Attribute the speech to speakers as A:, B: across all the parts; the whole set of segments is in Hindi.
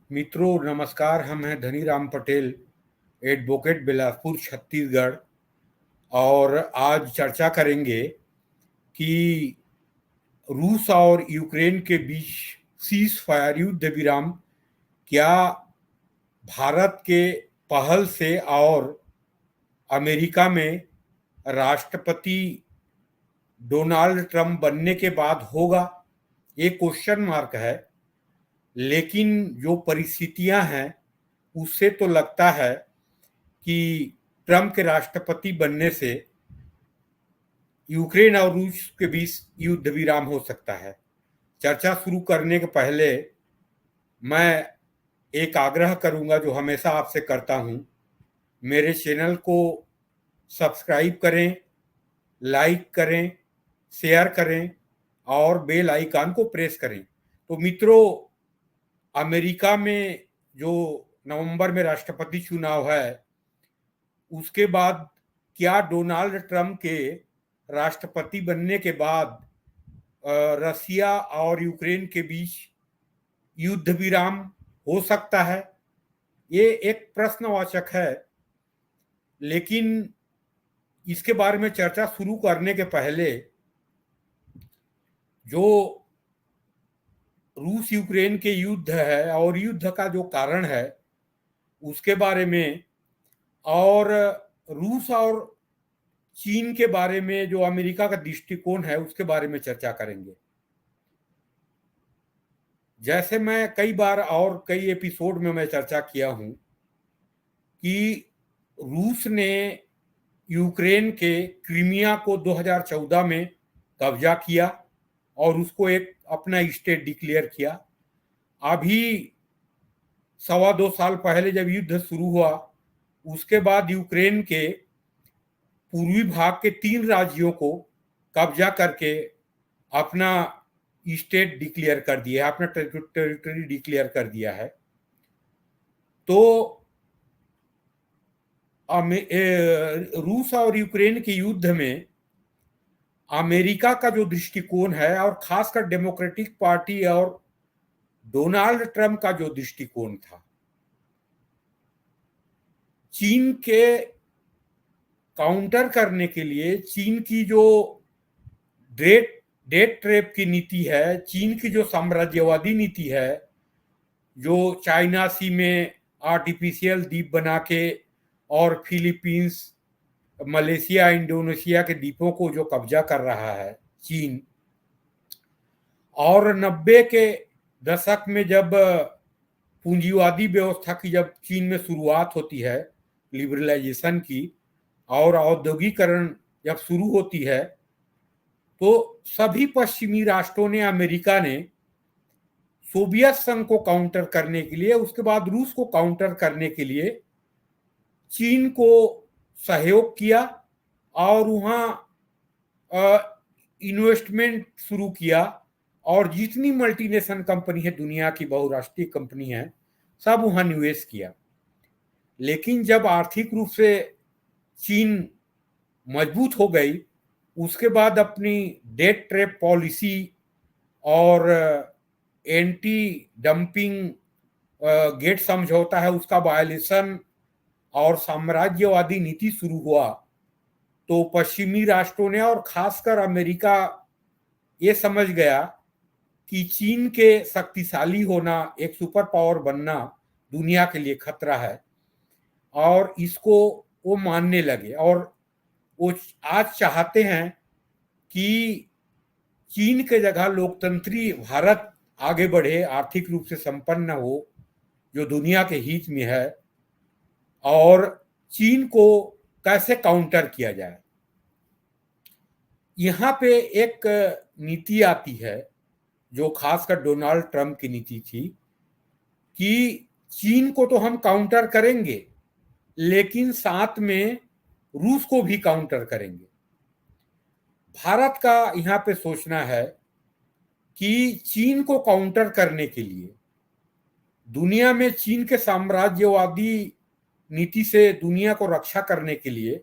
A: मित्रों नमस्कार। हम हैं धनीराम पटेल, एडवोकेट, बिलासपुर, छत्तीसगढ़। और आज चर्चा करेंगे कि रूस और यूक्रेन के बीच सीज फायर युद्ध विराम क्या भारत के पहल से और अमेरिका में राष्ट्रपति डोनाल्ड ट्रंप बनने के बाद होगा। ये क्वेश्चन मार्क है, लेकिन जो परिस्थितियां हैं उससे तो लगता है कि ट्रंप के राष्ट्रपति बनने से यूक्रेन और रूस के बीच युद्ध विराम हो सकता है। चर्चा शुरू करने के पहले मैं एक आग्रह करूंगा जो हमेशा आपसे करता हूं। मेरे चैनल को सब्सक्राइब करें, लाइक करें, शेयर करें और बेल आइकन को प्रेस करें। तो मित्रों, अमेरिका में जो नवंबर में राष्ट्रपति चुनाव है उसके बाद क्या डोनाल्ड ट्रंप के राष्ट्रपति बनने के बाद रसिया और यूक्रेन के बीच युद्ध विराम हो सकता है? ये एक प्रश्नवाचक है, लेकिन इसके बारे में चर्चा शुरू करने के पहले जो रूस यूक्रेन के युद्ध है और युद्ध का जो कारण है उसके बारे में, और रूस और चीन के बारे में जो अमेरिका का दृष्टिकोण है उसके बारे में चर्चा करेंगे। जैसे मैं कई बार और कई एपिसोड में मैं चर्चा किया हूं कि रूस ने यूक्रेन के क्रीमिया को 2014 में कब्जा किया और उसको एक अपना स्टेट डिक्लेयर किया। अभी 2.25 साल पहले जब युद्ध शुरू हुआ उसके बाद यूक्रेन के पूर्वी भाग के 3 राज्यों को कब्जा करके अपना स्टेट डिक्लेयर कर दिया है, अपना टेरिटरी डिक्लेयर कर दिया है। तो रूस और यूक्रेन के युद्ध में अमेरिका का जो दृष्टिकोण है और खासकर डेमोक्रेटिक पार्टी और डोनाल्ड ट्रंप का जो दृष्टिकोण था, चीन के काउंटर करने के लिए, चीन की जो डेट ट्रैप की नीति है, चीन की जो साम्राज्यवादी नीति है, जो चाइना सी में आर्टिफिशियल द्वीप बना के और फिलीपींस, मलेशिया, इंडोनेशिया के द्वीपों को जो कब्जा कर रहा है चीन, और 90 के दशक में जब पूंजीवादी व्यवस्था की जब चीन में शुरुआत होती है लिबरलाइजेशन की और औद्योगिकरण जब शुरू होती है, तो सभी पश्चिमी राष्ट्रों ने, अमेरिका ने सोवियत संघ को काउंटर करने के लिए, उसके बाद रूस को काउंटर करने के लिए चीन को सहयोग किया और वहां इन्वेस्टमेंट शुरू किया। और जितनी मल्टीनेशनल कंपनी है, दुनिया की बहुराष्ट्रीय कंपनी है, सब वहां निवेश किया। लेकिन जब आर्थिक रूप से चीन मजबूत हो गई, उसके बाद अपनी डेट ट्रैप पॉलिसी और एंटी डंपिंग गेट समझौता है उसका वायलेशन और साम्राज्यवादी नीति शुरू हुआ, तो पश्चिमी राष्ट्रों ने और खासकर अमेरिका ये समझ गया कि चीन के शक्तिशाली होना, एक सुपर पावर बनना दुनिया के लिए खतरा है, और इसको वो मानने लगे। और वो आज चाहते हैं कि चीन के जगह लोकतंत्री भारत आगे बढ़े, आर्थिक रूप से संपन्न हो, जो दुनिया के हित में है, और चीन को कैसे काउंटर किया जाए। यहाँ पे एक नीति आती है जो खासकर डोनाल्ड ट्रंप की नीति थी कि चीन को तो हम काउंटर करेंगे, लेकिन साथ में रूस को भी काउंटर करेंगे। भारत का यहाँ पे सोचना है कि चीन को काउंटर करने के लिए, दुनिया में चीन के साम्राज्यवादी नीति से दुनिया को रक्षा करने के लिए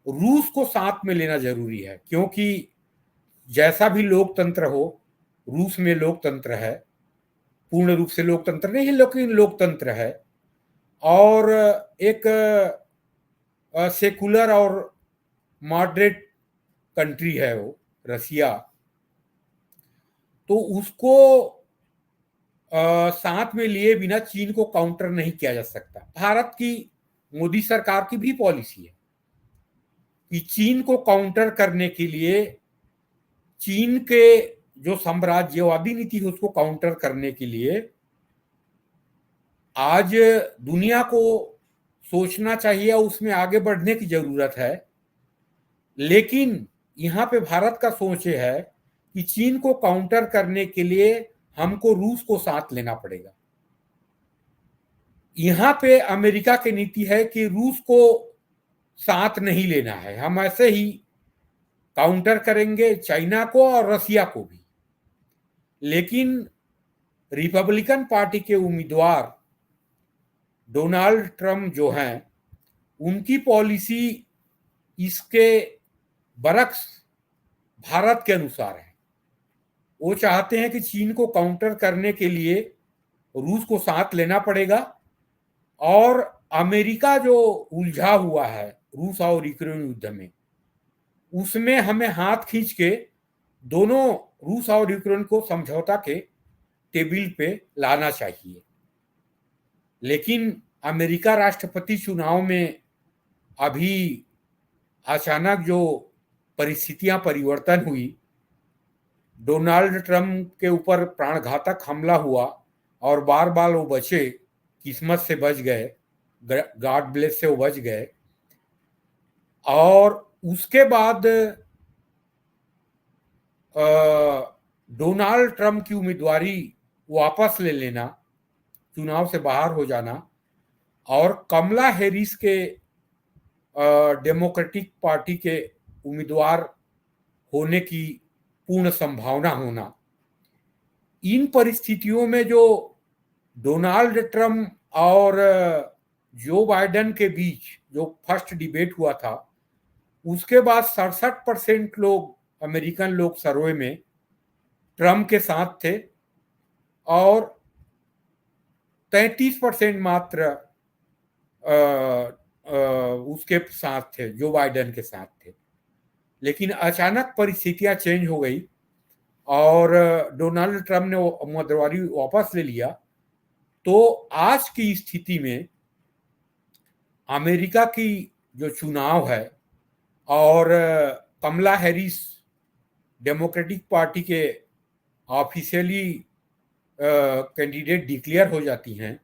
A: रूस को साथ में लेना जरूरी है, क्योंकि जैसा भी लोकतंत्र हो, रूस में लोकतंत्र है, पूर्ण रूप से लोकतंत्र नहीं है लेकिन लोकतंत्र है, और एक सेकुलर और मॉडरेट कंट्री है वो रसिया, तो उसको साथ में लिए बिना चीन को काउंटर नहीं किया जा सकता। भारत की मोदी सरकार की भी पॉलिसी है कि चीन को काउंटर करने के लिए, चीन के जो साम्राज्यवादी नीति है उसको काउंटर करने के लिए आज दुनिया को सोचना चाहिए, उसमें आगे बढ़ने की जरूरत है। लेकिन यहाँ पे भारत का सोच है कि चीन को काउंटर करने के लिए हमको रूस को साथ लेना पड़ेगा। यहाँ पे अमेरिका की नीति है कि रूस को साथ नहीं लेना है, हम ऐसे ही काउंटर करेंगे चाइना को और रसिया को भी। लेकिन रिपब्लिकन पार्टी के उम्मीदवार डोनाल्ड ट्रंप जो हैं, उनकी पॉलिसी इसके बरक्स भारत के अनुसार है। वो चाहते हैं कि चीन को काउंटर करने के लिए रूस को साथ लेना पड़ेगा, और अमेरिका जो उलझा हुआ है रूस और यूक्रेन युद्ध में, उसमें हमें हाथ खींच के दोनों रूस और यूक्रेन को समझौता के टेबल पे लाना चाहिए। लेकिन अमेरिका राष्ट्रपति चुनाव में अभी अचानक जो परिस्थितियां परिवर्तन हुई, डोनाल्ड ट्रंप के ऊपर प्राणघातक हमला हुआ और बार बार वो बचे, किस्मत से बच गए, गॉड ब्लेस से वो बच गए, और उसके बाद डोनाल्ड ट्रंप की उम्मीदवारी वापस ले लेना, चुनाव से बाहर हो जाना, और कमला हैरिस के डेमोक्रेटिक पार्टी के उम्मीदवार होने की पूर्ण संभावना होना, इन परिस्थितियों में जो डोनाल्ड ट्रंप और जो बाइडेन के बीच जो फर्स्ट डिबेट हुआ था, उसके बाद 67% लोग, अमेरिकन लोग सर्वे में ट्रंप के साथ थे और 33% मात्र उसके साथ थे, जो बाइडेन के साथ थे। लेकिन अचानक परिस्थितियां चेंज हो गई और डोनाल्ड ट्रंप ने उम्मीदवारी वापस ले लिया। तो आज की स्थिति में अमेरिका की जो चुनाव है और कमला हैरिस डेमोक्रेटिक पार्टी के ऑफिशियली कैंडिडेट डिक्लेयर हो जाती हैं,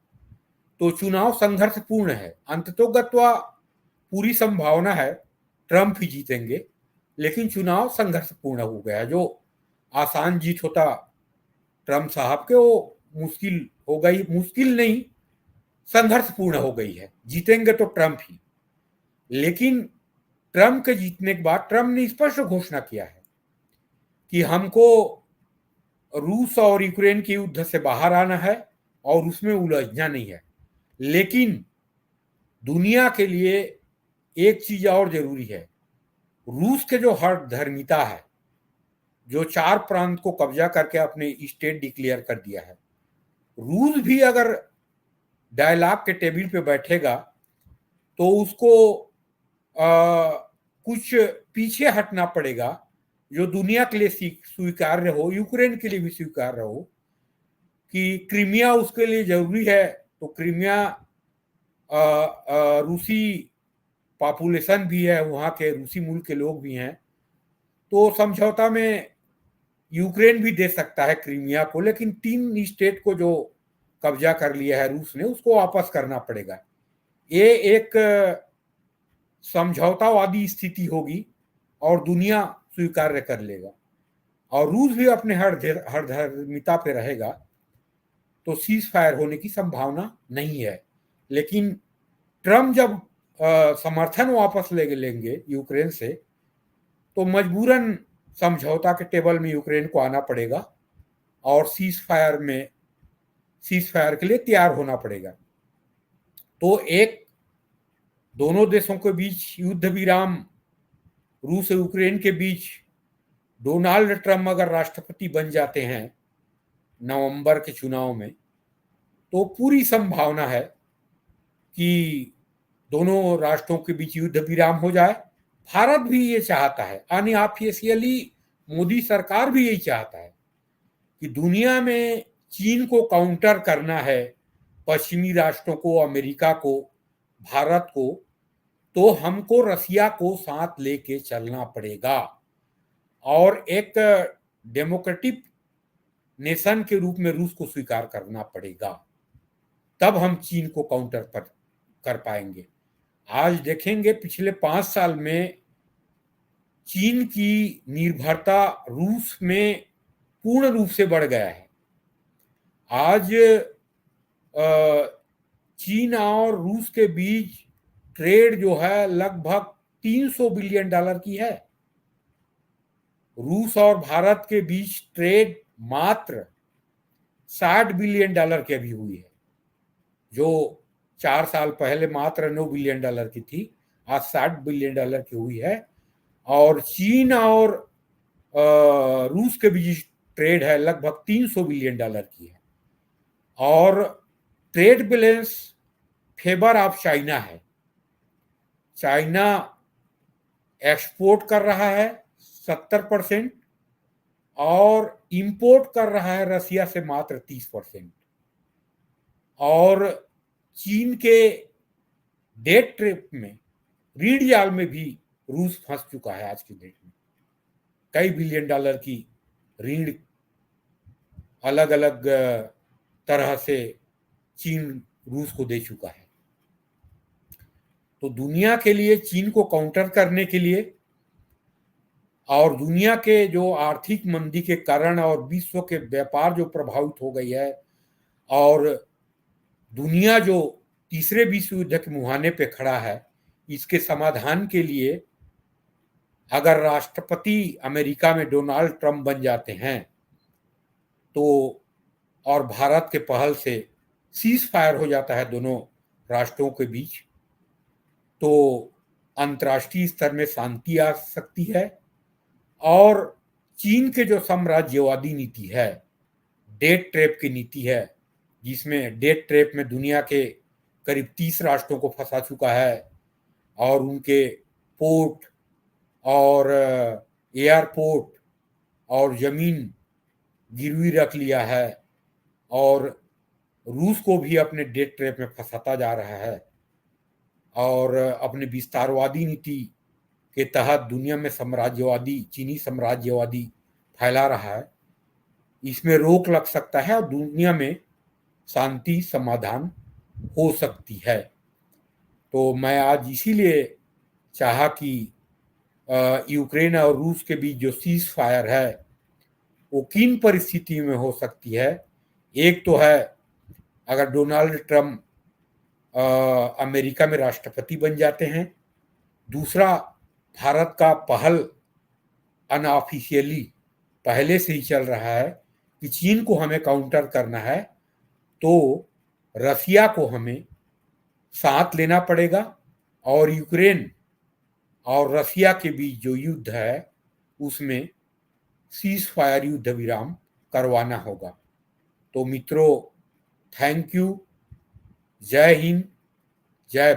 A: तो चुनाव संघर्षपूर्ण है। अंततोगत्वा पूरी संभावना है ट्रंप ही जीतेंगे, लेकिन चुनाव संघर्षपूर्ण हो गया। जो आसान जीत होता ट्रंप साहब के, वो मुश्किल हो गई, मुश्किल नहीं, संघर्षपूर्ण हो गई है। जीतेंगे तो ट्रंप ही। लेकिन ट्रंप के जीतने के बाद ट्रंप ने स्पष्ट घोषणा किया है कि हमको रूस और यूक्रेन के युद्ध से बाहर आना है और उसमें उलझना नहीं है। लेकिन दुनिया के लिए एक चीज और जरूरी है, रूस के जो हर धर्मिता है, जो 4 प्रांत को कब्जा करके अपने स्टेट डिक्लेयर कर दिया है, रूस भी अगर डायलॉग के टेबल पे बैठेगा तो उसको कुछ पीछे हटना पड़ेगा जो दुनिया के लिए स्वीकार्य हो, यूक्रेन के लिए भी स्वीकार्य हो, कि क्रीमिया उसके लिए जरूरी है। तो क्रीमिया रूसी पॉपुलेशन भी है, वहाँ के रूसी मूल के लोग भी हैं, तो समझौता में यूक्रेन भी दे सकता है क्रीमिया को। लेकिन 3 स्टेट को जो कब्जा कर लिया है रूस ने, उसको वापस करना पड़ेगा। ये एक समझौतावादी स्थिति होगी और दुनिया स्वीकार्य कर लेगा और रूस भी अपने हर धर्मिता पे रहेगा, तो सीज फायर होने की संभावना नहीं है। लेकिन ट्रंप जब समर्थन वापस ले लेंगे यूक्रेन से, तो मजबूरन समझौता के टेबल में यूक्रेन को आना पड़ेगा और सीज फायर के लिए तैयार होना पड़ेगा। तो एक दोनों देशों के बीच युद्ध विराम, रूस और यूक्रेन के बीच डोनाल्ड ट्रंप अगर राष्ट्रपति बन जाते हैं नवंबर के चुनाव में, तो पूरी संभावना है कि दोनों राष्ट्रों के बीच युद्ध विराम हो जाए। भारत भी ये चाहता है, अनऑफिशियली मोदी सरकार भी यही चाहता है कि दुनिया में चीन को काउंटर करना है, पश्चिमी राष्ट्रों को, अमेरिका को, भारत को, तो हमको रसिया को साथ लेके चलना पड़ेगा और एक डेमोक्रेटिक नेशन के रूप में रूस को स्वीकार करना पड़ेगा, तब हम चीन को काउंटर कर पाएंगे। आज देखेंगे पिछले 5 साल में चीन की निर्भरता रूस में पूर्ण रूप से बढ़ गया है। आज चीन और रूस के बीच ट्रेड जो है लगभग $300 बिलियन की है। रूस और भारत के बीच ट्रेड मात्र $60 बिलियन की अभी हुई है, जो 4 साल पहले मात्र $9 बिलियन की थी, आज $60 बिलियन की हुई है। और चीन और रूस के बीच ट्रेड है लगभग $300 बिलियन की है। और trade balance favour of China है। चाइना एक्सपोर्ट कर रहा है 70% और इंपोर्ट कर रहा है रसिया से मात्र 30%। और चीन के डेट ट्रैप में, ऋण जाल में भी रूस फंस चुका है। आज की डेट में कई बिलियन डॉलर की ऋण अलग अलग तरह से चीन रूस को दे चुका है। तो दुनिया के लिए चीन को काउंटर करने के लिए और दुनिया के जो आर्थिक मंदी के कारण और विश्व के व्यापार जो प्रभावित हो गई है और दुनिया जो तीसरे विश्व युद्ध के मुहाने पे खड़ा है, इसके समाधान के लिए अगर राष्ट्रपति अमेरिका में डोनाल्ड ट्रंप बन जाते हैं तो और भारत के पहल से सीज फायर हो जाता है दोनों राष्ट्रों के बीच, तो अंतर्राष्ट्रीय स्तर में शांति आ सकती है। और चीन के जो साम्राज्यवादी नीति है, डेट ट्रैप की नीति है, जिसमें डेट ट्रैप में दुनिया के करीब 30 राष्ट्रों को फंसा चुका है और उनके पोर्ट और एयरपोर्ट और जमीन गिरवी रख लिया है और रूस को भी अपने डेट ट्रैप में फंसाता जा रहा है और अपने विस्तारवादी नीति के तहत दुनिया में साम्राज्यवादी, चीनी साम्राज्यवादी फैला रहा है। इसमें रोक लग सकता है और दुनिया में शांति समाधान हो सकती है। तो मैं आज इसीलिए चाहा कि यूक्रेन और रूस के बीच जो सीज फायर है वो किन परिस्थिति में हो सकती है। एक तो है अगर डोनाल्ड ट्रंप अमेरिका में राष्ट्रपति बन जाते हैं। दूसरा, भारत का पहल अनऑफिशियली पहले से ही चल रहा है कि चीन को हमें काउंटर करना है, तो रसिया को हमें साथ लेना पड़ेगा और यूक्रेन और रसिया के बीच जो युद्ध है उसमें सीज फायर, युद्ध विराम करवाना होगा। तो मित्रों, थैंक यू। जय हिंद, जय